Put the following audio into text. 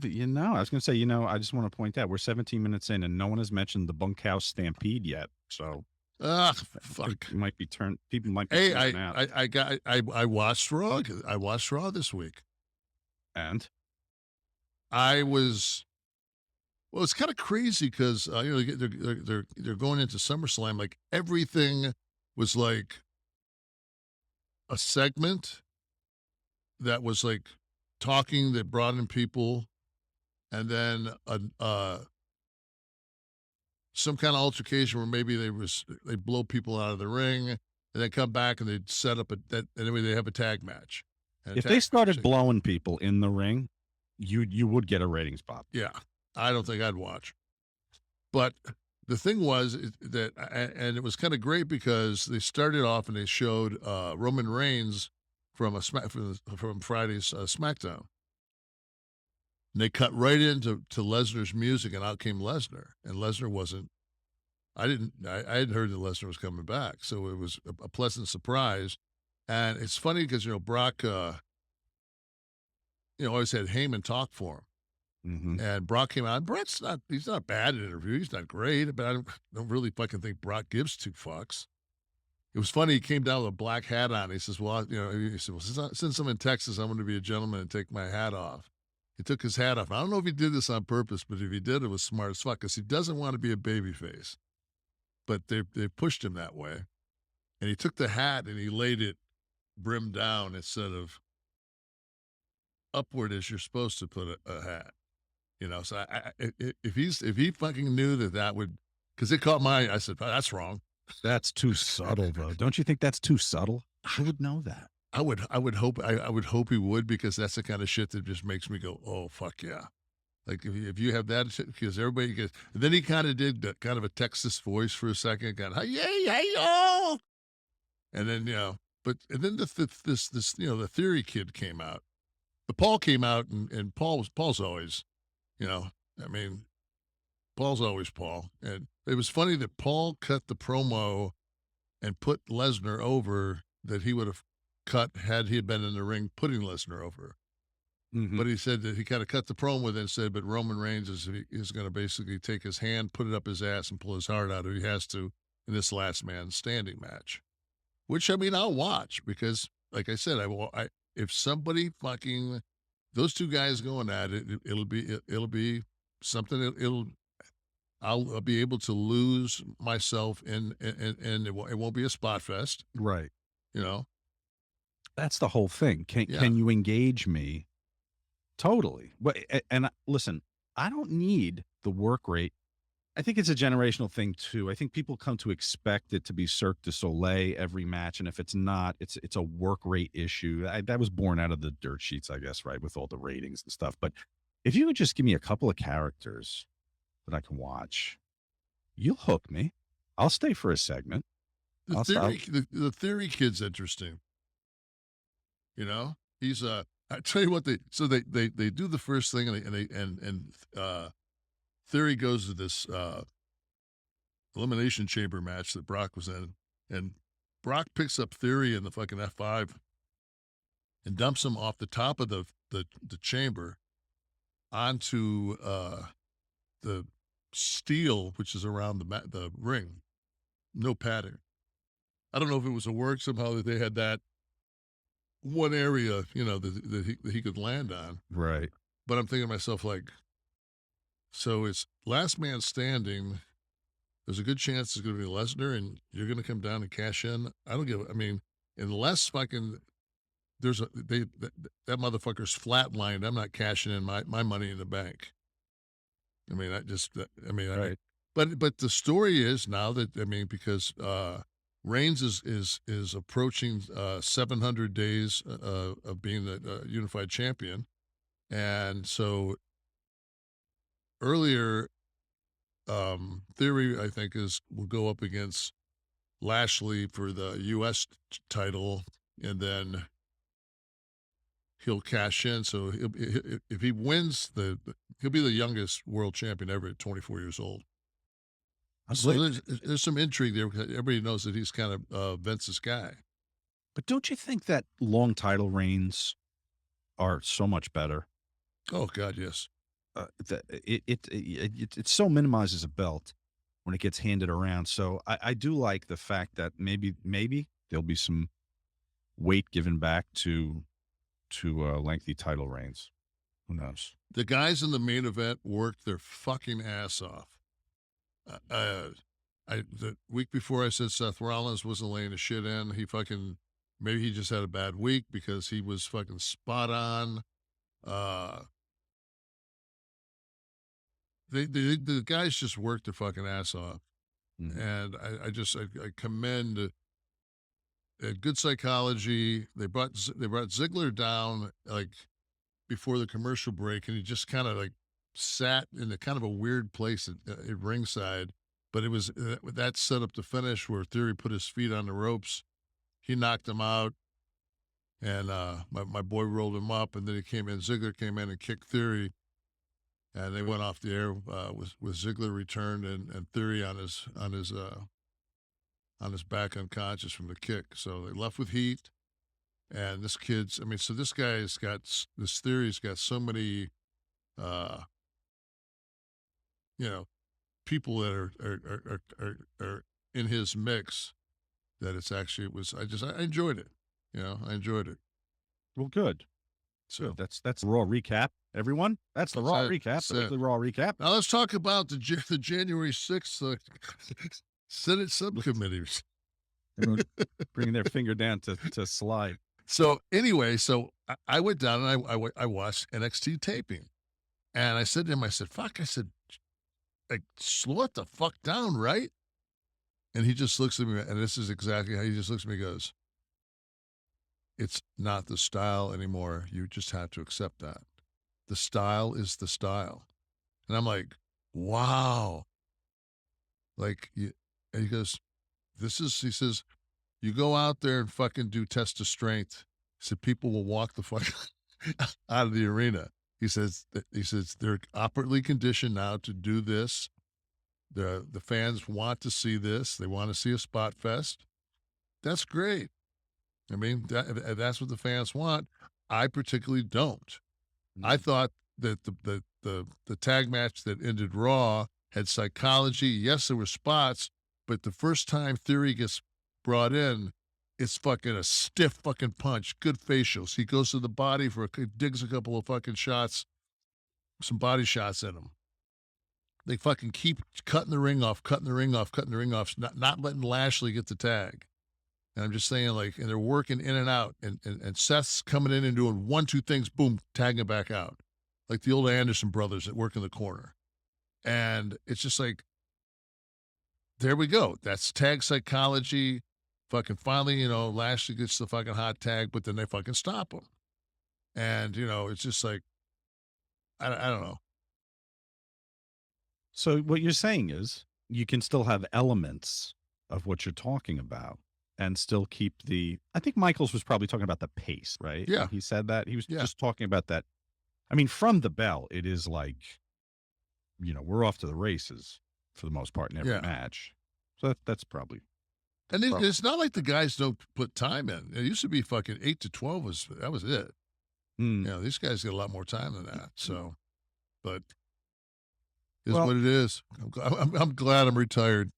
But, I was going to say, I just want to point out we're 17 minutes in and no one has mentioned the bunkhouse stampede yet. So Ah, I think fuck. people might be Hey, tuning out. I watched Raw. I watched Raw this week. And I was Well, it's kind of crazy because they're going into SummerSlam. Like everything was like a segment that was like talking that brought in people, and then some kind of altercation where maybe they blow people out of the ring, and then come back and they'd set up anyway they have a tag match. And a if they tag match. started blowing people in the ring, you would get a ratings pop. Yeah, I don't think I'd watch. But the thing was and it was kind of great because they started off and they showed Roman Reigns from Friday's SmackDown. And they cut right into Lesnar's music, and out came Lesnar. And Lesnar wasn't. I hadn't heard that Lesnar was coming back, so it was a pleasant surprise. And it's funny because Brock, always had Heyman talk for him. Hmm. And Brock came out. He's not bad at an interview. He's not great, but I don't really fucking think Brock gives two fucks. It was funny. He came down with a black hat on. He says, well, since I'm in Texas, I'm going to be a gentleman and take my hat off. He took his hat off. I don't know if he did this on purpose, but if he did, it was smart as fuck because he doesn't want to be a babyface. But they pushed him that way. And he took the hat and he laid it brim down instead of upward as you're supposed to put a hat. So if he fucking knew that would, because it caught my, I said, "Oh, that's wrong." That's too subtle, though. Don't you think that's too subtle? Who would know that? I would hope he would, because that's the kind of shit that just makes me go, oh fuck yeah. Like if you have that shit, because everybody gets, and then he kind of did kind of a Texas voice for a second, kind of hey oh, and then and then this the Theory kid came out, the Paul came out, and Paul's always. I mean, Paul's always Paul. And it was funny that Paul cut the promo and put Lesnar over that he would have cut had he been in the ring putting Lesnar over. Mhm. But he said that he kind of cut the promo and said, but Roman Reigns is going to basically take his hand, put it up his ass, and pull his heart out if he has to in this last man standing match. Which, I mean, I'll watch because, like I said, if somebody fucking those two guys going at it, it'll be something. I'll be able to lose myself and it won't be a spot fest. Right. You know, That's the whole thing. Can yeah. can you engage me? Totally. Listen, I don't need the work rate. I think it's a generational thing too. I think people come to expect it to be Cirque du Soleil every match, and if it's not, it's a work rate issue. That was born out of the dirt sheets, I guess, right, with all the ratings and stuff. But if you would just give me a couple of characters that I can watch, you'll hook me. I'll stay for a segment. The Theory kid's interesting. He's I tell you what, they do the first thing, and Theory goes to this elimination chamber match that Brock was in, and Brock picks up Theory in the fucking F5 and dumps him off the top of the chamber onto the steel, which is around the ring. No padding. I don't know if it was a work somehow that they had that one area, that he could land on. Right. But I'm thinking to myself, like, so it's last man standing. There's a good chance it's going to be Lesnar, and you're going to come down and cash in. I mean, unless fucking that motherfucker's flatlined, I'm not cashing in my money in the bank. I mean, Right. but the story is now that, because Reigns is approaching 700 days of being the unified champion, and so earlier, Theory, I think, will go up against Lashley for the U.S. title, and then he'll cash in. So if he wins he'll be the youngest world champion ever at 24 years old. So there's some intrigue there because everybody knows that he's kind of Vince's guy. But don't you think that long title reigns are so much better? Oh God, yes. it so minimizes a belt when it gets handed around. So I do like the fact that maybe there'll be some weight given back to lengthy title reigns. Who knows? The guys in the main event worked their fucking ass off. The week before I said Seth Rollins wasn't laying the shit in. He fucking maybe he just had a bad week because he was fucking spot on. Uh, the guys just worked their fucking ass off, Mhm. and I commend good psychology. They brought Ziggler down like before the commercial break, and he just kind of like sat in a kind of a weird place at ringside. But it was that set up the finish where Theory put his feet on the ropes. He knocked him out, and my boy rolled him up, and then he came in. Ziggler came in and kicked Theory, and they went off the air with Ziggler returned and Theory on his back unconscious from the kick. So they left with heat. And this kid's, I mean, so this guy's got this theory's got so many, uh, you know, people that are in his mix that it's actually, it was, I enjoyed it. I enjoyed it. Well, good. So Good. That's the Raw recap, everyone. That's the Raw recap, that's the it. weekly Raw recap. Now let's talk about the January 6th Senate Let's subcommittees. everyone bringing their finger down to slide. So anyway, I went down and I watched NXT taping, and I said to him, I said, "Fuck," I said, like, "Slow it the fuck down, right?" And he just looks at me, and this is exactly how he just looks at me. He goes, "It's not the style anymore. You just have to accept that. The style is the style." And I'm like, "Wow!" Like, and he goes, "This is," he says, "you go out there and fucking do test of strength." He said, "People will walk the fuck out of the arena." He says they're operantly conditioned now to do this. The fans want to see this. They want to see a spot fest. That's great. I mean, that's what the fans want. I particularly don't. I Mm. thought that the tag match that ended Raw had psychology. Yes, there were spots, but the first time Theory gets brought in, it's fucking a stiff fucking punch. Good facials. He goes to the body digs a couple of fucking shots, some body shots in him. They fucking keep cutting the ring off, cutting the ring off, cutting the ring off, not letting Lashley get the tag. And I'm just saying, like, and they're working in and out, and Seth's coming in and doing 1, 2 things, boom, tagging back out, like the old Anderson brothers that work in the corner. And it's just like, there we go. That's tag psychology. Fucking finally, Lashley gets the fucking hot tag, but then they fucking stop him. And it's just like, I don't know. So what you're saying is you can still have elements of what you're talking about and still keep the I think Michaels was probably talking about the pace, right? When Yeah, he said that, he was yeah, just talking about that. I mean, from the bell, it is like, we're off to the races for the most part in every yeah. match. So that's probably And that's probably it's not like the guys don't put time in. It used to be fucking 8 to 12 that was it. Mm. These guys get a lot more time than that. So, but is Well, what it is. I'm glad I'm retired.